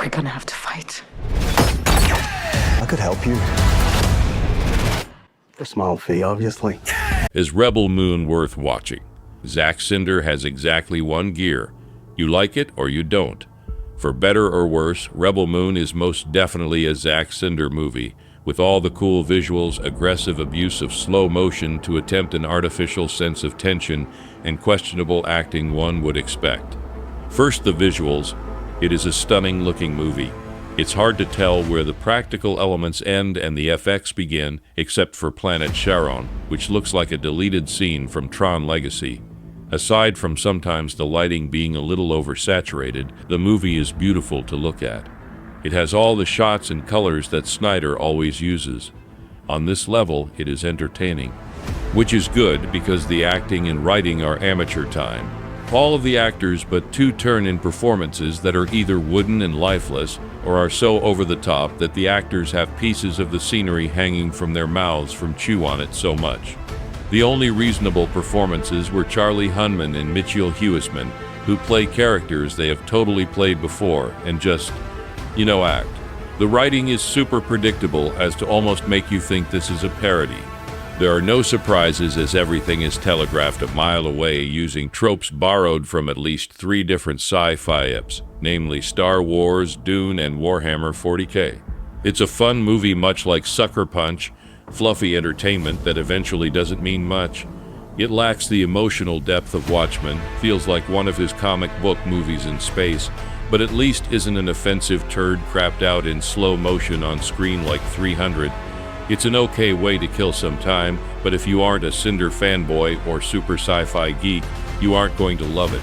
We're gonna have to fight. I could help you. For a small fee, obviously. Is Rebel Moon worth watching? Zack Synder has exactly one gear. You like it or you don't. For better or worse, Rebel Moon is most definitely a Zack Synder movie, with all the cool visuals, aggressive abuse of slow motion to attempt an artificial sense of tension, and questionable acting one would expect. First, the visuals. It is a stunning-looking movie. It's hard to tell where the practical elements end and the FX begin, except for planet Sharaan, which looks like a deleted scene from Tron Legacy. Aside from sometimes the lighting being a little oversaturated, the movie is beautiful to look at. It has all the shots and colors that Snyder always uses. On this level, it is entertaining, which is good because the acting and writing are amateur time. All of the actors but two turn in performances that are either wooden and lifeless or are so over the top that the actors have pieces of the scenery hanging from their mouths from chew on it so much. The only reasonable performances were Charlie Hunnman and Michiel Huismann, who play characters they have totally played before and just, act. The writing is super predictable as to almost make you think this is a parody. There are no surprises as everything is telegraphed a mile away using tropes borrowed from at least 3 different sci-fi IPs, namely Star Wars, Dune, and Warhammer 40K. It's a fun movie much like Sucker Punch, fluffy entertainment that eventually doesn't mean much. It lacks the emotional depth of Watchmen, feels like one of his comic book movies in space, but at least isn't an offensive turd crapped out in slow motion on screen like 300. It's an okay way to kill some time, but if you aren't a Synder fanboy or super sci-fi geek, you aren't going to love it.